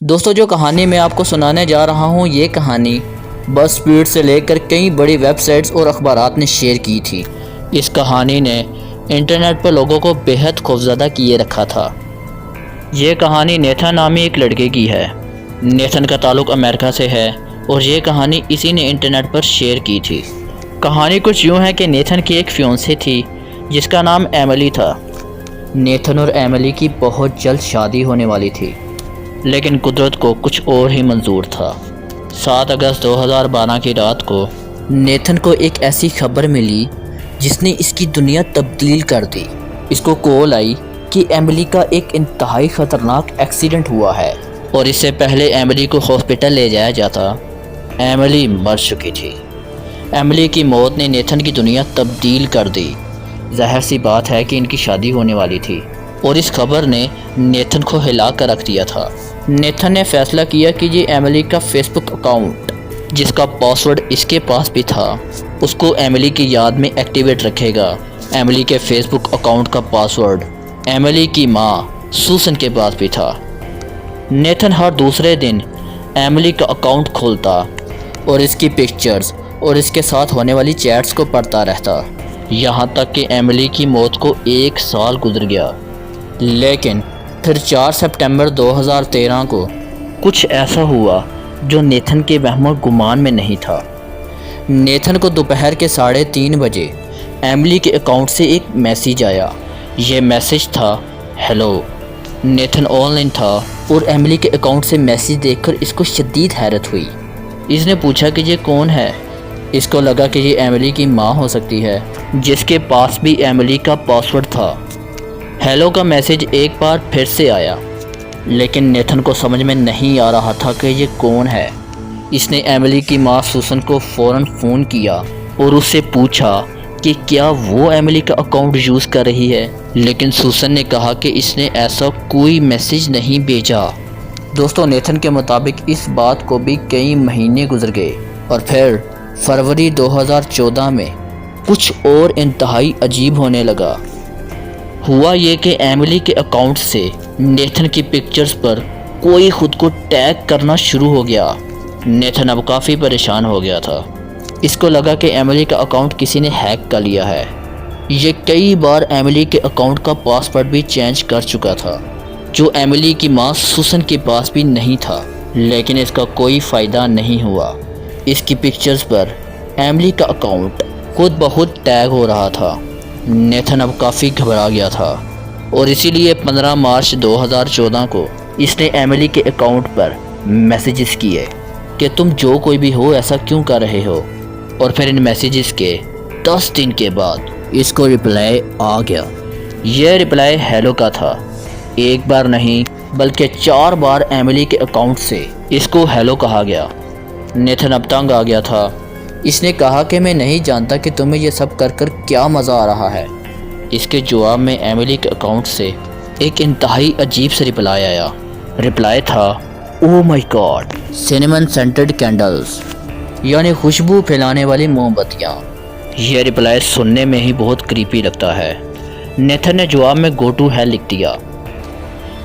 दोस्तों, जो कहानी मैं आपको सुनाने जा रहा हूँ, ये कहानी बज़फीड से लेकर कई बड़ी वेबसाइट्स और अखबारात ने शेयर की थी। इस कहानी ने इंटरनेट पर लोगों को बेहद खौफज़दा किए रखा था। ये कहानी नेथन नामी एक लड़के की है। नेथन का ताल्लुक़ अमेरिका से है और ये कहानी इसी ने इंटरनेट पर शेयर की थी। कहानी कुछ यूँ है कि नेथन की एक फियांसे थी जिसका नाम एमिली था। नेथन और एमिली की बहुत जल्द शादी होने वाली थी, लेकिन कुदरत को कुछ और ही मंजूर था। 7 अगस्त 2012 की रात को नेथन को एक ऐसी खबर मिली जिसने इसकी दुनिया तब्दील कर दी। इसको कॉल आई कि एमिली का एक इंतहाई ख़तरनाक एक्सीडेंट हुआ है और इससे पहले एमिली को हॉस्पिटल ले जाया जाता, एमिली मर चुकी थी। एमिली की मौत ने नेथन की दुनिया तब्दील कर दी। ज़ाहिर सी बात है कि इनकी शादी होने वाली थी और इस खबर ने नेथन को हिला कर रख दिया था। नेथन ने फैसला किया कि ये एमिली का फेसबुक अकाउंट, जिसका पासवर्ड इसके पास भी था, उसको एमिली की याद में एक्टिवेट रखेगा। एमिली के फेसबुक अकाउंट का पासवर्ड एमिली की माँ सूसन के पास भी था। नेथन हर दूसरे दिन एमिली का अकाउंट खोलता और इसकी पिक्चर्स और इसके साथ होने वाली चैट्स को पढ़ता रहता, यहाँ तक कि एमिली की मौत को 1 साल गुजर गया। लेकिन फिर 4 सितंबर 2013 को कुछ ऐसा हुआ जो नेथन के वहमो गुमान में नहीं था। नेथन को दोपहर के 3:30 बजे एमिली के अकाउंट से एक मैसेज आया। ये मैसेज था, हेलो। नेथन ऑनलाइन था और एमिली के अकाउंट से मैसेज देखकर इसको शदीद हैरत हुई। इसने पूछा कि ये कौन है। इसको लगा कि ये एमिली की माँ हो सकती है, जिसके पास भी एमिली का पासवर्ड था। हेलो का मैसेज एक बार फिर से आया, लेकिन नेथन को समझ में नहीं आ रहा था कि ये कौन है। इसने एमिली की माँ सूसन को फ़ौरन फ़ोन किया और उससे पूछा कि क्या वो एमिली का अकाउंट यूज़ कर रही है, लेकिन सूसन ने कहा कि इसने ऐसा कोई मैसेज नहीं भेजा। दोस्तों, नेथन के मुताबिक इस बात को भी कई महीने गुजर गए और फिर फरवरी 2014 में कुछ और इंतहाई अजीब होने लगा। हुआ ये कि एमिली के अकाउंट से नेथन की पिक्चर्स पर कोई ख़ुद को टैग करना शुरू हो गया। नेथन अब काफ़ी परेशान हो गया था। इसको लगा कि एमिली का अकाउंट किसी ने हैक कर लिया है। ये कई बार एमिली के अकाउंट का पासवर्ड भी चेंज कर चुका था, जो एमिली की माँ सूसन के पास भी नहीं था, लेकिन इसका कोई फ़ायदा नहीं हुआ। इसकी पिक्चर्स पर एमिली का अकाउंट खुद ब खुद टैग हो रहा था। नेथन अब काफ़ी घबरा गया था और इसीलिए 15 मार्च 2014 को इसने एमिली के अकाउंट पर मैसेजेस किए कि तुम जो कोई भी हो, ऐसा क्यों कर रहे हो। और फिर इन मैसेजेस के 10 दिन के बाद इसको रिप्लाई आ गया। यह रिप्लाई हेलो का था। एक बार नहीं बल्कि 4 बार एमिली के अकाउंट से इसको हेलो कहा गया। नेथन अब तंग आ गया था। इसने कहा कि मैं नहीं जानता कि तुम्हें यह सब कर कर क्या मज़ा आ रहा है। इसके जवाब में एमिली के अकाउंट से एक इंतहाई अजीब से रिप्लाई आया। रिप्लाई था, oh my God, cinnamon scented candles, यानी खुशबू फैलाने वाली मोमबत्तियाँ। यह रिप्लाई सुनने में ही बहुत क्रीपी लगता है। नेथन ने जवाब में गो टू हेल लिख दिया।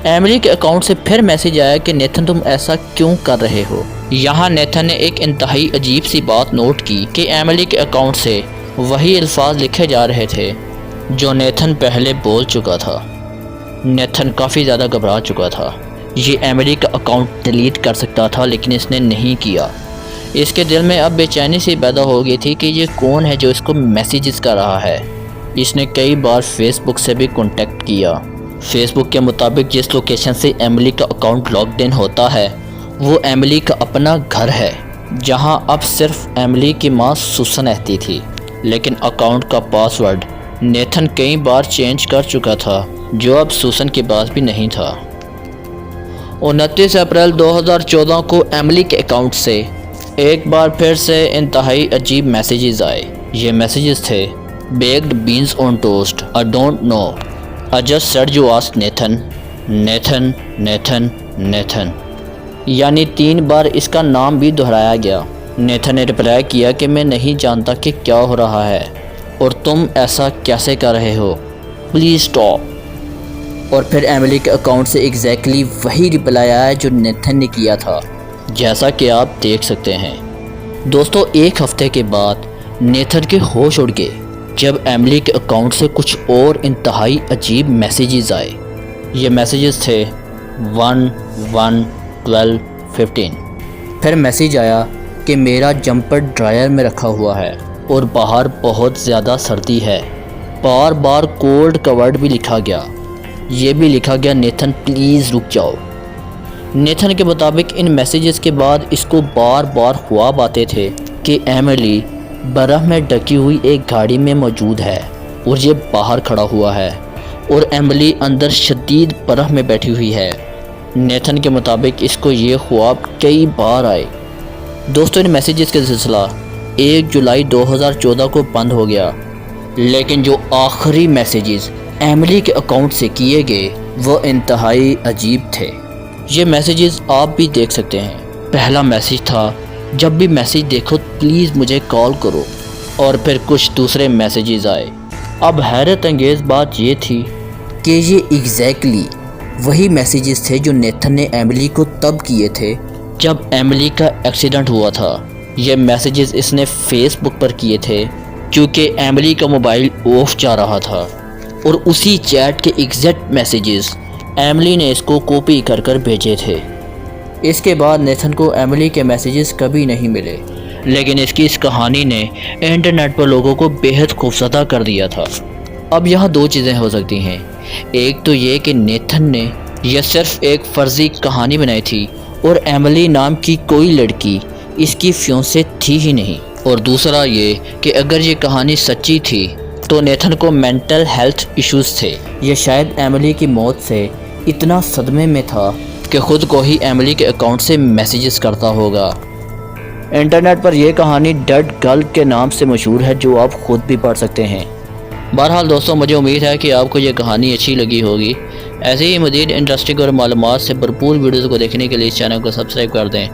एमिली के अकाउंट से फिर मैसेज आया कि नेथन तुम ऐसा क्यों कर रहे हो। यहाँ नेथन ने एक इंतहाई अजीब सी बात नोट की कि एमिली के अकाउंट से वही अल्फाज लिखे जा रहे थे जो नेथन पहले बोल चुका था। नेथन काफ़ी ज़्यादा घबरा चुका था। ये एमिली का अकाउंट डिलीट कर सकता था, लेकिन इसने नहीं किया। इसके दिल में अब बेचैनी सी पैदा हो गई थी कि ये कौन है जो इसको मैसेजेस कर रहा है। इसने कई बार फेसबुक से भी कॉन्टेक्ट किया। फेसबुक के मुताबिक जिस लोकेशन से एमिली का अकाउंट लॉग्ड इन होता है वो एमिली का अपना घर है, जहां अब सिर्फ एमिली की माँ सूसन रहती थी। लेकिन अकाउंट का पासवर्ड नेथन कई बार चेंज कर चुका था, जो अब सूसन के पास भी नहीं था। 29 अप्रैल 2014 को एमिली के अकाउंट से एक बार फिर से इंतहाई अजीब मैसेजेस आए। ये मैसेजेस थे, baked beans on toast, I don't know, I just said you ask Nathan, Nathan Nathan Nathan, यानी 3 बार इसका नाम भी दोहराया गया। नेथन ने रिप्लाई किया कि मैं नहीं जानता कि क्या हो रहा है और तुम ऐसा कैसे कर रहे हो, प्लीज़ स्टॉप। और फिर एमिली के अकाउंट से एग्जैक्टली वही रिप्लाई आया जो नेथन ने किया था, जैसा कि आप देख सकते हैं। दोस्तों, एक हफ्ते के बाद नेथन के होश उड़ गए जब एमिली के अकाउंट से कुछ और इंतहाई अजीब मैसेजेस आए। ये मैसेजेस थे 1, 1, 12, 15। फिर मैसेज आया कि मेरा जंपर ड्रायर में रखा हुआ है और बाहर बहुत ज़्यादा सर्दी है। बार बार कोल्ड कवर्ड भी लिखा गया। ये भी लिखा गया नेथन प्लीज़ रुक जाओ। नेथन के मुताबिक इन मैसेजेस के बाद इसको बार बार ख्वाब आते थे कि एमिली बर्फ़ में ढकी हुई एक गाड़ी में मौजूद है और ये बाहर खड़ा हुआ है और एमिली अंदर शदीद बर्फ़ में बैठी हुई है। नेथन के मुताबिक इसको ये ख्वाब कई बार आए। दोस्तों, इन मैसेजेस का सिलसिला 1 जुलाई 2014 को बंद हो गया, लेकिन जो आखिरी मैसेजेस एमिली के अकाउंट से किए गए वो इंतहाई अजीब थे। ये मैसेजेस आप भी देख सकते हैं। पहला मैसेज था, जब भी मैसेज देखो प्लीज़ मुझे कॉल करो। और फिर कुछ दूसरे मैसेजेस आए। अब हैरत अंगेज़ बात ये थी कि ये एग्जैक्टली वही मैसेजेस थे जो नेथन ने एमिली को तब किए थे जब एमिली का एक्सीडेंट हुआ था। ये मैसेजेस इसने फेसबुक पर किए थे क्योंकि एमिली का मोबाइल ऑफ जा रहा था और उसी चैट के एग्जैक्ट मैसेजेस एमिली ने इसको कॉपी कर कर भेजे थे। इसके बाद नेथन को एमिली के मैसेजेस कभी नहीं मिले, लेकिन इसकी इस कहानी ने इंटरनेट पर लोगों को बेहद खौफज़दा कर दिया था। अब यहाँ दो चीज़ें हो सकती हैं। एक तो ये कि नेथन ने यह सिर्फ एक फ़र्ज़ी कहानी बनाई थी और एमिली नाम की कोई लड़की इसकी फियांसे थी ही नहीं। और दूसरा ये कि अगर ये कहानी सच्ची थी तो नेथन को मेंटल हेल्थ इश्यूज़ थे। यह शायद एमिली की मौत से इतना सदमे में था कि ख़ुद को ही एमिली के अकाउंट से मैसेजेस करता होगा। इंटरनेट पर यह कहानी डेड गर्ल के नाम से मशहूर है, जो आप ख़ुद भी पढ़ सकते हैं। बहरहाल दोस्तों, मुझे उम्मीद है कि आपको ये कहानी अच्छी लगी होगी। ऐसे ही मज़ीद इंटरेस्टिंग और मालूमात से भरपूर वीडियोज़ को देखने के लिए इस चैनल को सब्सक्राइब कर दें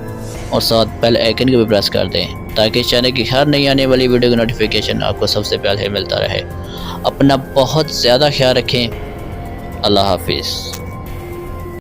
और साथ बेल आइकन को भी प्रेस कर दें ताकि इस चैनल की हर नई आने वाली वीडियो की नोटिफिकेशन आपको सबसे पहले मिलता रहे। अपना बहुत ज़्यादा ख्याल रखें। अल्लाह हाफिज़।